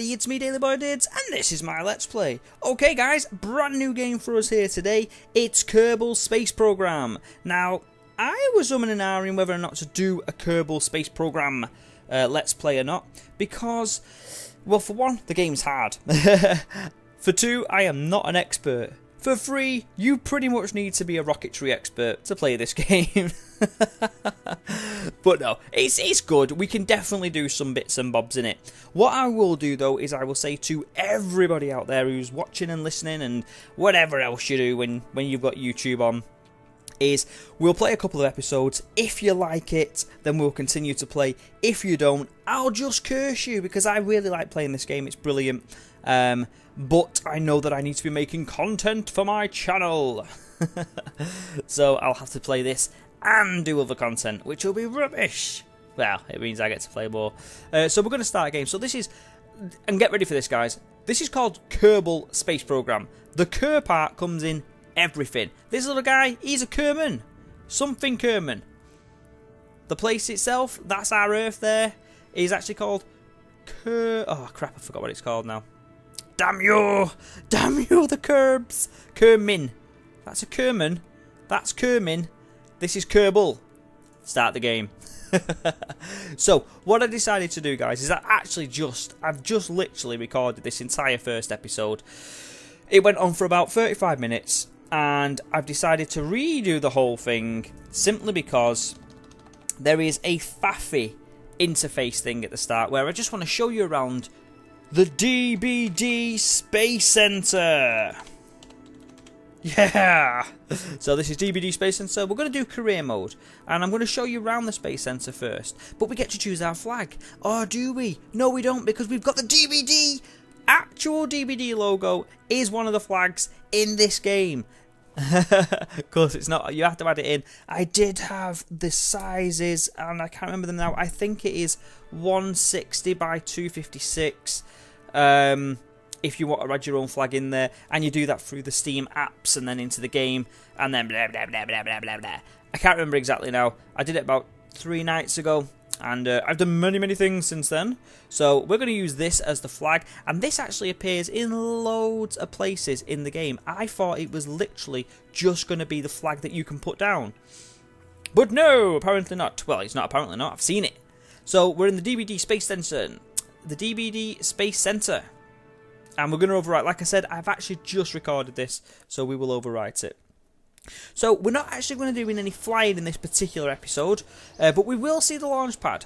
everybody, it's me DaleyBoyDidds, and this is my Let's Play. Okay guys, brand new game for us here today. It's Kerbal Space Program. Now, I was umming and ahhing whether or not to do a Kerbal Space Program Let's Play or not, because, well, for one, the game's hard. For two, I am not an expert. For three, you pretty much need to be a rocketry expert to play this game. But no, it's good. We can definitely do some bits and bobs in it. What I will do though is I will say to everybody out there who's watching and listening and whatever else you do when you've got YouTube on, is we'll play a couple of episodes. If you like it, then we'll continue to play. If you don't, I'll just curse you, because I really like playing this game. It's brilliant. But I know that I need to be making content for my channel. So I'll have to play this and do other content, which will be rubbish. Well, it means I get to play more. So we're going to start a game. So this is, and get ready for this guys, this is called Kerbal Space Program. The Ker part comes in everything. This little guy, he's a Kerman. Something Kerman. The place itself, that's our Earth there, is actually called oh crap, I forgot what it's called now. Damn you! Damn you, the Kerbs! Kerman. That's a Kerman. That's Kerman. This is Kerbal. Start the game. So, what I decided to do, guys, is that I've just literally recorded this entire first episode. It went on for about 35 minutes, and I've decided to redo the whole thing simply because there is a faffy interface thing at the start where I just want to show you around the DBD Space Center. Yeah! So this is DBD Space Center. We're going to do career mode, and I'm going to show you around the Space Center first. But we get to choose our flag. Oh, do we? No, we don't, because we've got the DBD. Actual DBD logo is one of the flags in this game. Of course it's not, you have to add it in. I did have the sizes, and I can't remember them now. I think it is 160 by 256. If you want to add your own flag in there, and you do that through the Steam apps and then into the game, and then blah blah blah blah blah blah blah. I can't remember exactly now. I did it about 3 nights ago, and I've done many things since then. So we're going to use this as the flag, and this actually appears in loads of places in the game. I thought it was literally just going to be the flag that you can put down, but no, apparently not. Well, it's not apparently not. I've seen it. So we're in the DBD Space Center. The DBD Space Center. And we're going to overwrite. Like I said, I've actually just recorded this, so we will overwrite it. So we're not actually going to be doing any flying in this particular episode, but we will see the launch pad.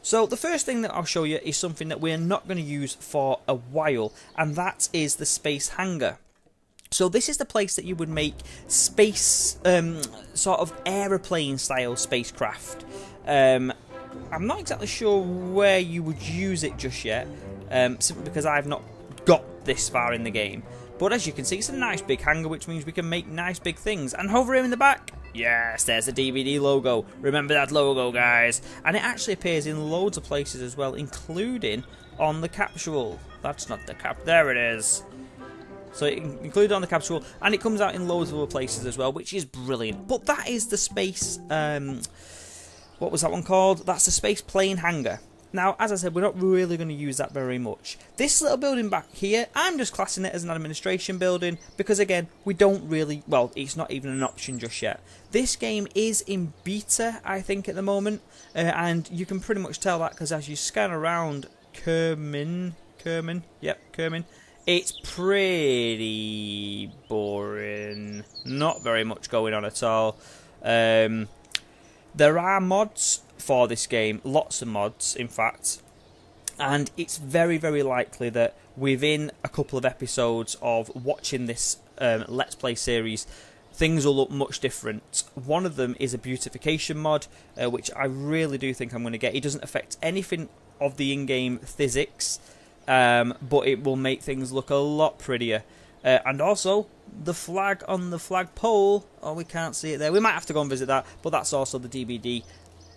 So the first thing that I'll show you is something that we're not going to use for a while, and that is the space hangar. So this is the place that you would make space, sort of aeroplane style spacecraft. I'm not exactly sure where you would use it just yet, simply because I've not got this far in the game. But as you can see, it's a nice big hangar, which means we can make nice big things. And over here in the back, yes, there's the DBD logo. Remember that logo, guys. And it actually appears in loads of places as well, including on the capsule. That's not the cap. There it is. So it included on the capsule, and it comes out in loads of other places as well, which is brilliant. But that is the space, what was that one called? That's the space plane hangar. Now, as I said, we're not really going to use that very much. This little building back here, I'm just classing it as an administration building, because again, we don't really, well, it's not even an option just yet. This game is in beta, I think, at the moment, and you can pretty much tell that because as you scan around Kerman, it's pretty boring. Not very much going on at all. There are mods for this game, lots of mods in fact, and it's very likely that within a couple of episodes of watching this Let's Play series, things will look much different. One of them is a beautification mod, which I really do think I'm going to get. It doesn't affect anything of the in-game physics, but it will make things look a lot prettier. And also, the flag on the flagpole, oh, we can't see it there. We might have to go and visit that, but that's also the DBD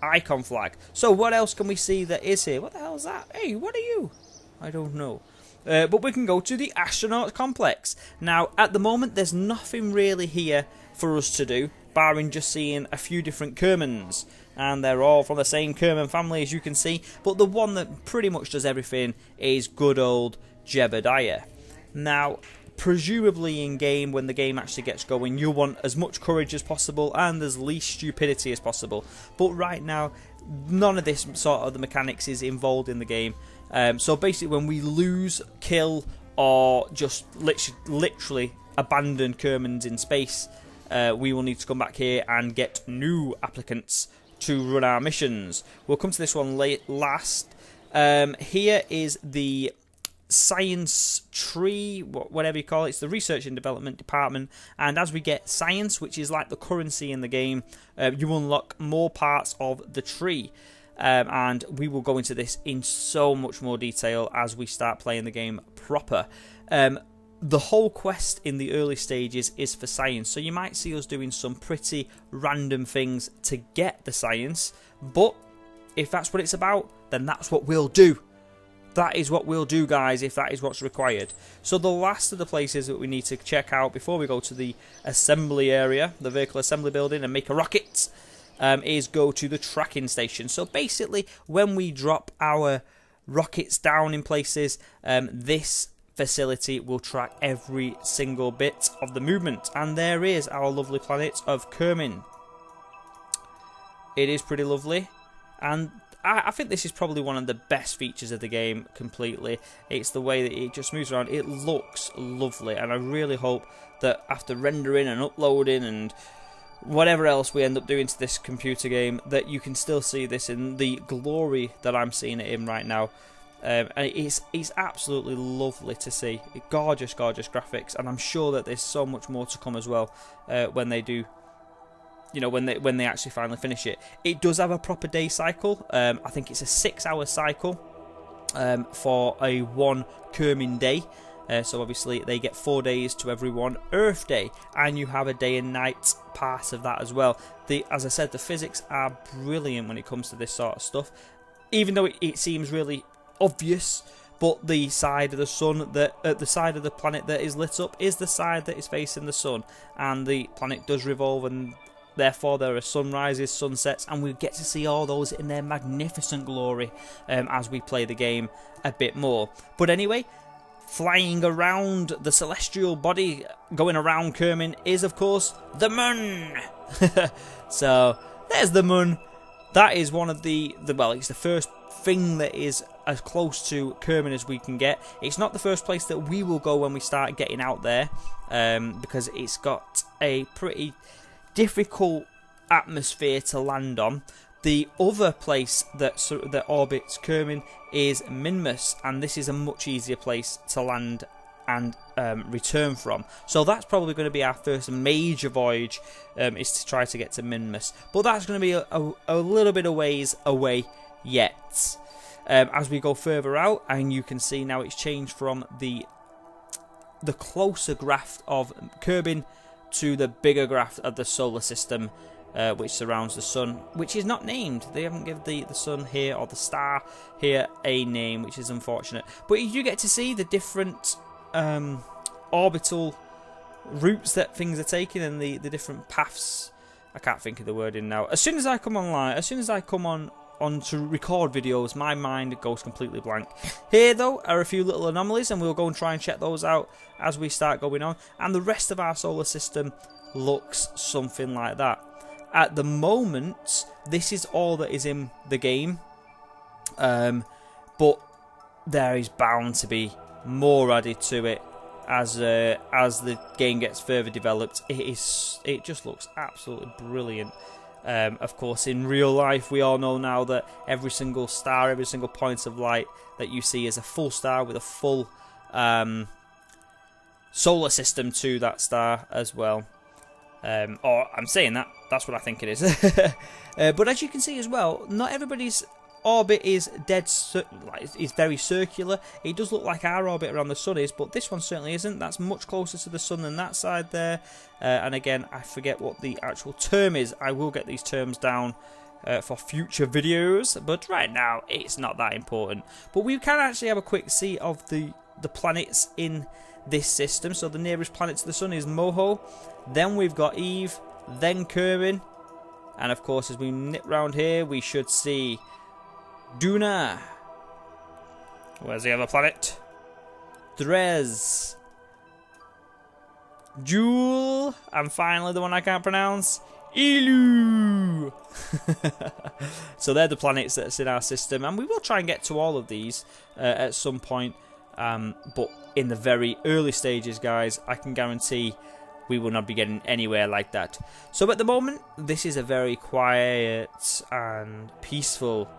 icon flag. So what else can we see that is here? What the hell is that? Hey, what are you? I don't know. But we can go to the astronaut complex. Now, at the moment, there's nothing really here for us to do. barring just seeing a few different Kermans, and they're all from the same Kerman family, as you can see, but the one that pretty much does everything is good old Jebediah. Now, presumably in game, when the game actually gets going, you'll want as much courage as possible and as least stupidity as possible, but right now none of this sort of the mechanics is involved in the game. So basically, when we lose, kill, or just literally abandon Kermans in space, we will need to come back here and get new applicants to run our missions. We'll come to this one last. Here is the science tree, whatever you call it. It's the research and development department, and as we get science, which is like the currency in the game, you unlock more parts of the tree. And we will go into this in so much more detail as we start playing the game proper. The whole quest in the early stages is for science, so you might see us doing some pretty random things to get the science, but if that's what it's about, then that's what we'll do. That is what we'll do, guys, if that is what's required. So the last of the places that we need to check out before we go to the assembly area, the vehicle assembly building, and make a rocket, is go to the tracking station. So basically, when we drop our rockets down in places, this facility will track every single bit of the movement. And there is our lovely planet of Kerman. It is pretty lovely, and I think this is probably one of the best features of the game completely. It's the way that it just moves around. It looks lovely, and I really hope that after rendering and uploading and whatever else we end up doing to this computer game, that you can still see this in the glory that I'm seeing it in right now. And it's absolutely lovely to see. Gorgeous, gorgeous graphics, and I'm sure that there's so much more to come as well when they do. You know, when they actually finally finish it. It does have a proper day cycle. I think it's a 6-hour cycle for a 1 Kerman day. So obviously they get 4 days to every 1 Earth day, and you have a day and night part of that as well. As I said, the physics are brilliant when it comes to this sort of stuff. Even though it seems really obvious, but the side of the sun the side of the planet that is lit up is the side that is facing the sun, and the planet does revolve, and therefore there are sunrises, sunsets, and we get to see all those in their magnificent glory as we play the game a bit more. But anyway, flying around the celestial body going around Kerman is of course the moon. So there's the moon. That is one of well, it's the first thing that is as close to Kerman as we can get. It's not the first place that we will go when we start getting out there, because it's got a pretty difficult atmosphere to land on. The other place that orbits Kerman is Minmus, and this is a much easier place to land and return from. So that's probably going to be our first major voyage, is to try to get to Minmus. But that's going to be a little bit of ways away yet. As we go further out, and you can see now it's changed from the closer graph of Kerman to the bigger graph of the solar system, which surrounds the sun, which is not named. They haven't given the sun here or the star here a name, which is unfortunate. But you do get to see the different orbital routes that things are taking, and the different paths. I can't think of the wording now. As soon as I come online, as soon as I come on to record videos, my mind goes completely blank. Here though are a few little anomalies, and we'll go and try and check those out as we start going on, and the rest of our solar system looks something like that. At the moment, this is all that is in the game, but there is bound to be more added to it as the game gets further developed. It just looks absolutely brilliant. Of course, in real life, we all know now that every single star, every single point of light that you see is a full star with a full solar system to that star as well. Or I'm saying that's what I think it is. But as you can see as well, not everybody's orbit is is very circular. It does look like our orbit around the sun is, but this one certainly isn't. That's much closer to the sun than that side there. And again, I forget what the actual term is. I will get these terms down for future videos, but right now it's not that important. But we can actually have a quick see of the planets in this system. So the nearest planet to the sun is Moho. Then we've got Eve, then Kerman. And of course, as we nip round here, we should see Duna. Where's the other planet? Drez. Jewel. And finally, the one I can't pronounce, Ilu. So they're the planets that's in our system, and we will try and get to all of these at some point. But in the very early stages, guys, I can guarantee we will not be getting anywhere like that. So at the moment, this is a very quiet and peaceful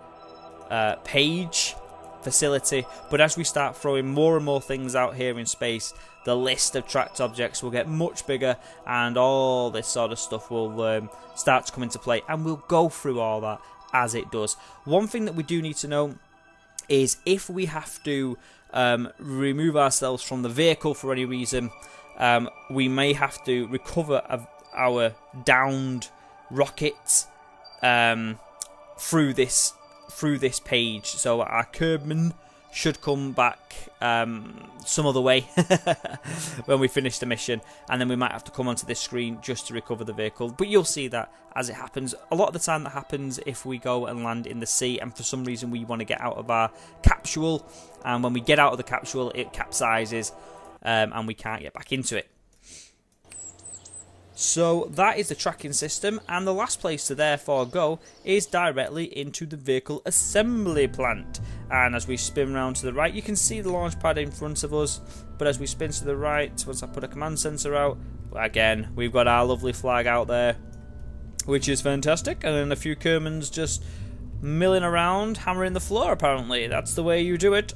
page facility, but as we start throwing more and more things out here in space, the list of tracked objects will get much bigger, and all this sort of stuff will start to come into play, and we'll go through all that as it does. One thing that we do need to know is if we have to remove ourselves from the vehicle for any reason, we may have to recover our downed rocket through this page. So our Kerman should come back some other way when we finish the mission, and then we might have to come onto this screen just to recover the vehicle. But you'll see that as it happens. A lot of the time that happens if we go and land in the sea, and for some reason we want to get out of our capsule, and when we get out of the capsule it capsizes, and we can't get back into it. So that is the tracking system, and the last place to therefore go is directly into the vehicle assembly plant. And as we spin round to the right, you can see the launch pad in front of us, but as we spin to the right, once I put a command sensor out, again we've got our lovely flag out there, which is fantastic. And then a few Kermans just milling around, hammering the floor apparently. That's the way you do it.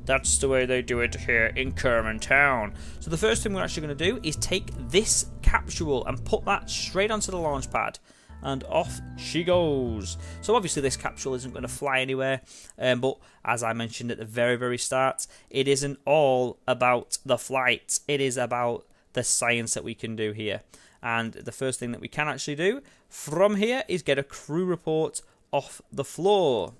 That's the way they do it here in Kerman Town. So the first thing we're actually going to do is take this capsule and put that straight onto the launch pad. And off she goes. So obviously this capsule isn't going to fly anywhere. But as I mentioned at the very, very start, it isn't all about the flight. It is about the science that we can do here. And the first thing that we can actually do from here is get a crew report off the floor.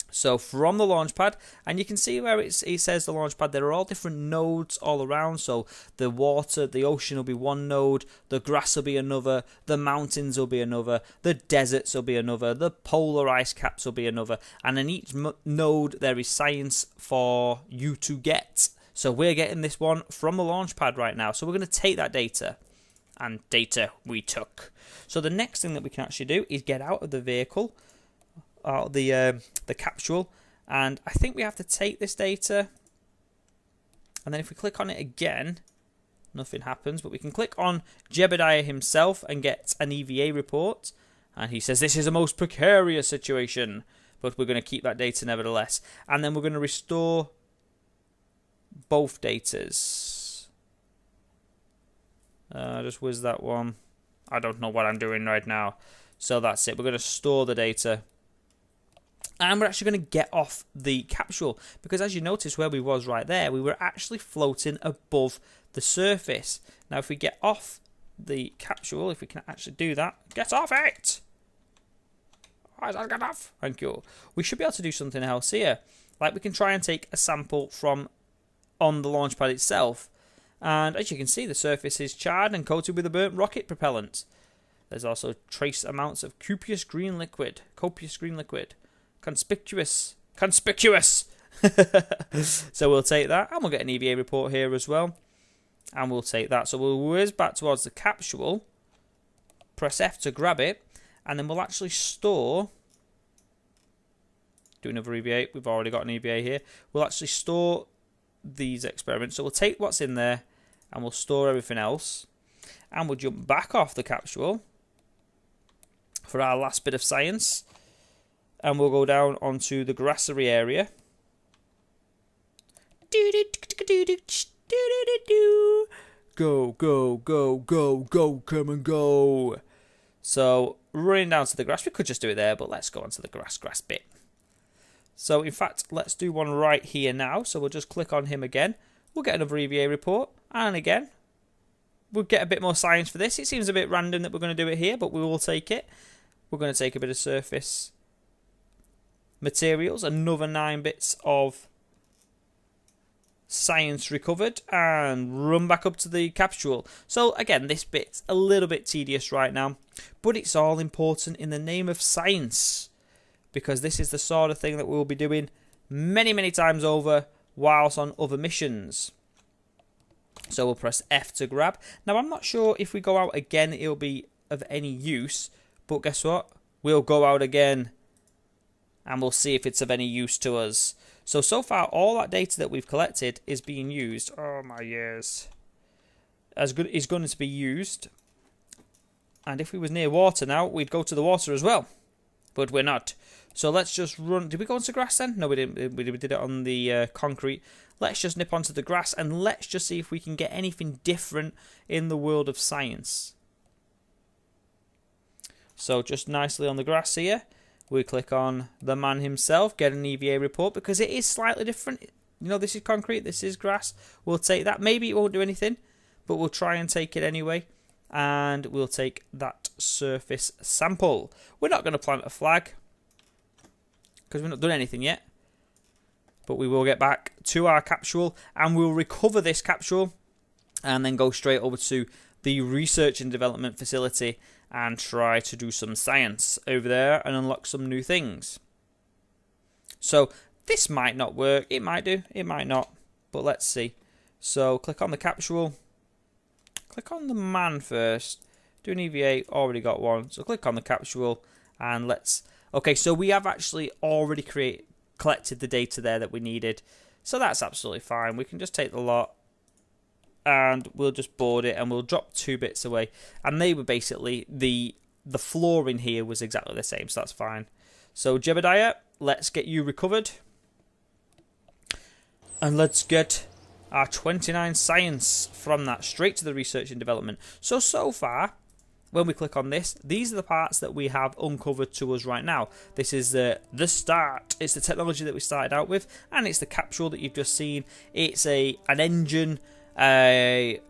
So from the launch pad, and you can see where it says the launch pad, there are all different nodes all around. So the water, the ocean will be one node, the grass will be another, the mountains will be another, the deserts will be another, the polar ice caps will be another, and in each node there is science for you to get. So we're getting this one from the launch pad right now. So we're going to take that data, and data we took. So the next thing that we can actually do is get out of the vehicle, out of the capsule, and I think we have to take this data, and then if we click on it again nothing happens, but we can click on Jebediah himself and get an EVA report, and he says this is a most precarious situation, but we're going to keep that data nevertheless, and then we're going to restore both datas. Just whiz that one. I don't know what I'm doing right now. So that's it, we're going to store the data. And we're actually going to get off the capsule, because as you notice where we was right there, we were actually floating above the surface. Now if we get off the capsule, if we can actually do that, get off it! Why is that get off? Thank you. We should be able to do something else here. Like we can try and take a sample from on the launch pad itself. And as you can see, the surface is charred and coated with a burnt rocket propellant. There's also trace amounts of copious green liquid. Conspicuous. So we'll take that, and we'll get an EVA report here as well, and we'll take that. So we'll whiz back towards the capsule, press F to grab it, and then we'll actually store, do another EVA, we've already got an EVA here, we'll actually store these experiments. So we'll take what's in there and we'll store everything else, and we'll jump back off the capsule for our last bit of science. And we'll go down onto the grassery area. Go, go, go, go, go, come and go. So, running down to the grass. We could just do it there, but let's go onto the grass bit. So, in fact, let's do one right here now. So, we'll just click on him again. We'll get another EVA report. And again, we'll get a bit more science for this. It seems a bit random that we're going to do it here, but we will take it. We're going to take a bit of surface materials, another 9 bits of science recovered, and run back up to the capsule. So again, this bit's a little bit tedious right now, but it's all important in the name of science, because this is the sort of thing that we'll be doing many, many times over whilst on other missions. So we'll press F to grab. Now I'm not sure if we go out again it'll be of any use, but guess what? We'll go out again and we'll see if it's of any use to us. So far all that data that we've collected is being used. Oh my years. As good is going to be used. And if we was near water now, we'd go to the water as well. But we're not. So let's just run. Did we go onto grass then? No, we didn't. We did it on the concrete. Let's just nip onto the grass and let's just see if we can get anything different in the world of science. So just nicely on the grass here, we click on the man himself, get an EVA report, because it is slightly different. You know, this is concrete, this is grass. We'll take that. Maybe it won't do anything, but we'll try and take it anyway. And we'll take that surface sample. We're not going to plant a flag, because we've not done anything yet. But we will get back to our capsule and we'll recover this capsule and then go straight over to the research and development facility and try to do some science over there and unlock some new things. So this might not work. It might do. It might not. But let's see. So click on the capsule. Click on the man first. Do an EVA. Already got one. So click on the capsule and let's... Okay, so we have actually already collected the data there that we needed. So that's absolutely fine. We can just take the lot and we'll just board it and we'll drop 2 bits away. And they were basically, the floor in here was exactly the same, so that's fine. So Jebediah, let's get you recovered. And let's get our 29 science from that straight to the research and development. So far, when we click on this, these are the parts that we have uncovered to us right now. This is the start. It's the technology that we started out with, and it's the capsule that you've just seen. It's an engine, a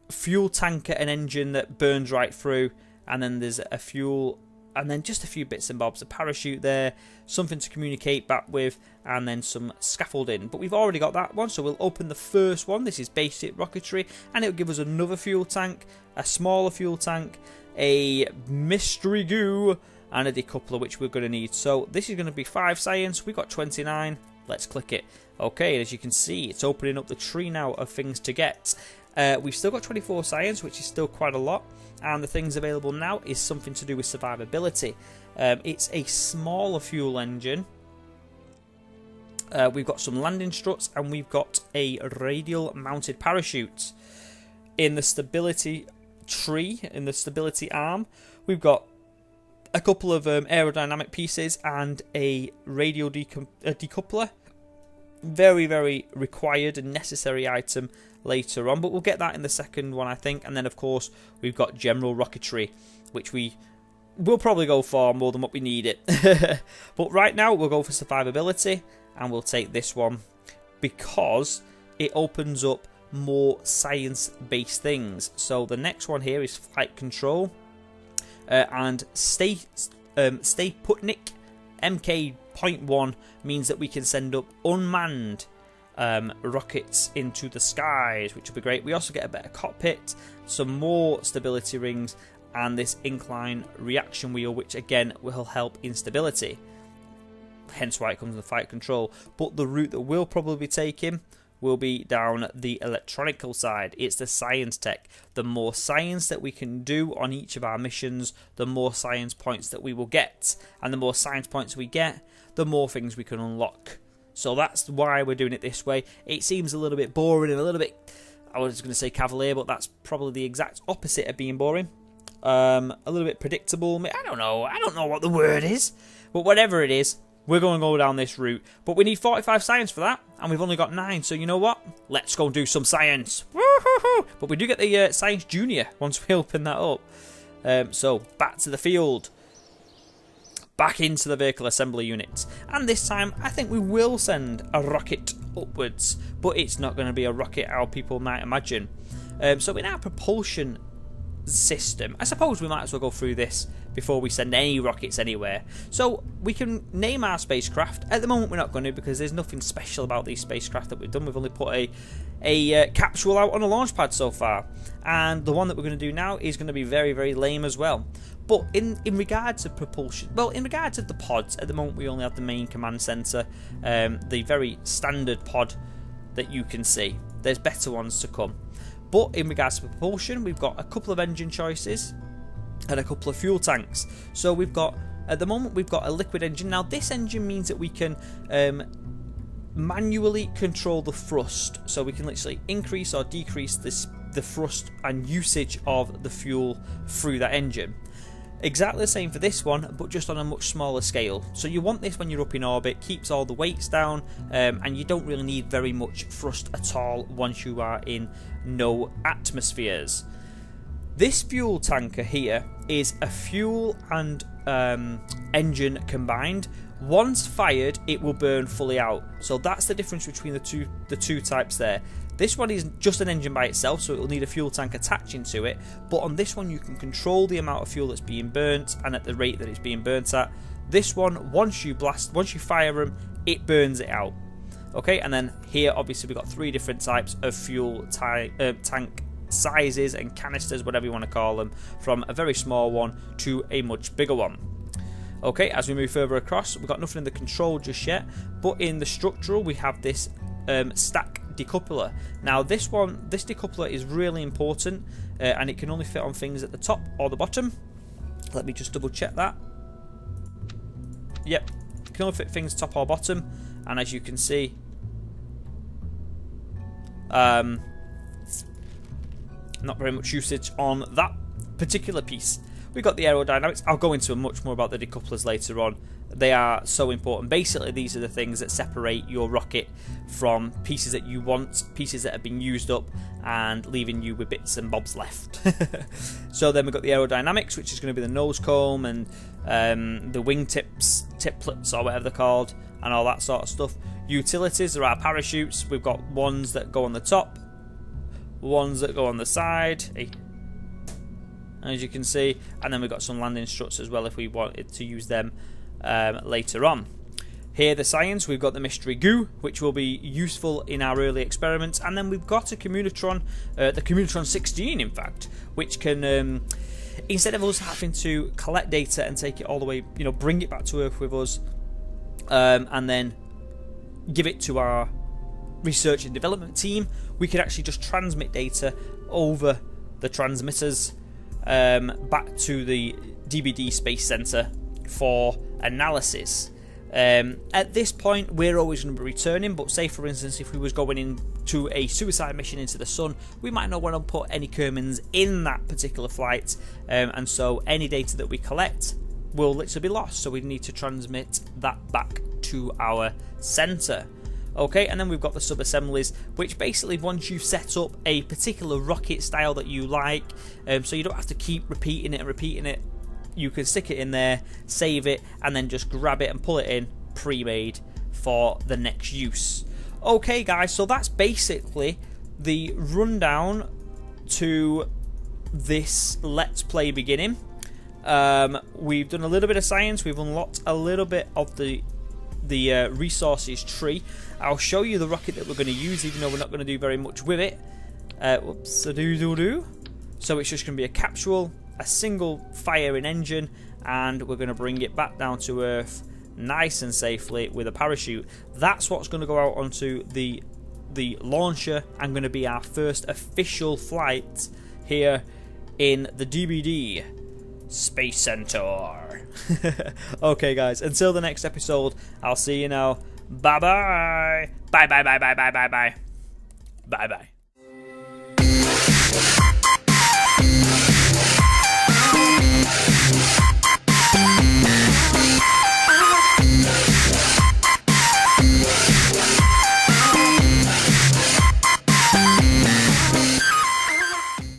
fuel tanker, an engine that burns right through, and then there's a fuel, and then just a few bits and bobs, a parachute there, something to communicate back with, and then some scaffolding. But we've already got that one, so we'll open the first one. This is basic rocketry, and it'll give us another fuel tank, a smaller fuel tank, a mystery goo, and a decoupler, which we're going to need. So this is going to be 5 science. We've got 29. Let's click it. Okay, as you can see, it's opening up the tree now of things to get. We've still got 24 science, which is still quite a lot. And the things available now is something to do with survivability. It's a smaller fuel engine. We've got some landing struts, and we've got a radial mounted parachute. In the stability tree, in the stability arm, we've got a couple of aerodynamic pieces and a radial decoupler. Very, very required and necessary item later on, but we'll get that in the second one, I think. And then, of course, we've got general rocketry, which we will probably go for more than what we need it. But right now, we'll go for survivability, and we'll take this one because it opens up more science-based things. So the next one here is flight control, and stay Putnik MK.1 means that we can send up unmanned rockets into the skies, which will be great. We also get a better cockpit, some more stability rings, and this incline reaction wheel, which again will help in stability. Hence why it comes with flight control. But the route that we'll probably be taking will be down the electronical side. It's the science tech. The more science that we can do on each of our missions, the more science points that we will get. And the more science points we get, the more things we can unlock. So that's why we're doing it this way. It seems a little bit boring and a little bit, I was going to say cavalier, but that's probably the exact opposite of being boring. A little bit predictable. I don't know what the word is. But whatever it is, we're going to go down this route. But we need 45 science for that, and we've only got 9. So you know what? Let's go do some science. Woo-hoo-hoo! But we do get the Science Junior once we open that up. So back to the field. Back into the vehicle assembly units. And this time, I think we will send a rocket upwards. But it's not going to be a rocket how people might imagine. So in our propulsion system. I suppose we might as well go through this before we send any rockets anywhere. So we can name our spacecraft. At the moment we're not going to, because there's nothing special about these spacecraft that we've done. We've only put a capsule out on a launch pad so far, and the one that we're going to do now is going to be very, very lame as well. But in regards of propulsion, well, in regards of the pods, at the moment we only have the main command centre, the very standard pod that you can see. There's better ones to come. But in regards to propulsion, we've got a couple of engine choices and a couple of fuel tanks. So we've got, at the moment, we've got a liquid engine. Now this engine means that we can manually control the thrust. So we can literally increase or decrease the thrust and usage of the fuel through that engine. Exactly the same for this one, but just on a much smaller scale. So you want this when you're up in orbit, keeps all the weights down, and you don't really need very much thrust at all once you are in no atmospheres. This fuel tanker here is a fuel and engine combined. Once fired, it will burn fully out. So that's the difference between the two types there. This one is just an engine by itself, so it will need a fuel tank attaching to it. But on this one, you can control the amount of fuel that's being burnt and at the rate that it's being burnt at. This one, once you fire them, it burns it out. Okay, and then here, obviously, we've got 3 different types of fuel tank sizes and canisters, whatever you want to call them, from a very small one to a much bigger one. Okay, as we move further across, we've got nothing in the control just yet, but in the structural, we have this stack decoupler. Now this decoupler is really important, and it can only fit on things at the top or the bottom. Let me just double check that. Yep, it can only fit things top or bottom, and as you can see, not very much usage on that particular piece. We've got the aerodynamics. I'll go into much more about the decouplers later on. They are so important. Basically, these are the things that separate your rocket from pieces that you want, pieces that have been used up, and leaving you with bits and bobs left. So then we've got the aerodynamics, which is going to be the nose comb and the wing tiplets, or whatever they're called, and all that sort of stuff. Utilities, there are parachutes. We've got ones that go on the top, ones that go on the side, as you can see, and then we've got some landing struts as well if we wanted to use them later on. Here, the science, we've got the mystery goo, which will be useful in our early experiments, and then we've got a Communitron, the Communitron 16 in fact, which can, instead of us having to collect data and take it all the way, bring it back to Earth with us, and then give it to our research and development team, we could actually just transmit data over the transmitters back to the DBD Space Center for analysis. At this point, we're always going to be returning, but say for instance if we was going into a suicide mission into the sun, we might not want to put any Kermans in that particular flight, and so any data that we collect will literally be lost, so we need to transmit that back to our center. Okay, and then we've got the sub-assemblies, which basically once you've set up a particular rocket style that you like, so you don't have to keep repeating it, you can stick it in there, save it, and then just grab it and pull it in pre-made for the next use. Okay guys, so that's basically the rundown to this Let's Play beginning. We've done a little bit of science, we've unlocked a little bit of the resources tree. I'll show you the rocket that we're going to use, even though we're not going to do very much with it. Whoops-a-doo-doo-doo. So it's just going to be a capsule, a single firing engine, and we're going to bring it back down to Earth nice and safely with a parachute. That's what's going to go out onto the launcher and going to be our first official flight here in the DBD Space Center. Okay guys, until the next episode, I'll see you now. Bye bye. Bye bye bye bye bye bye bye. Bye bye.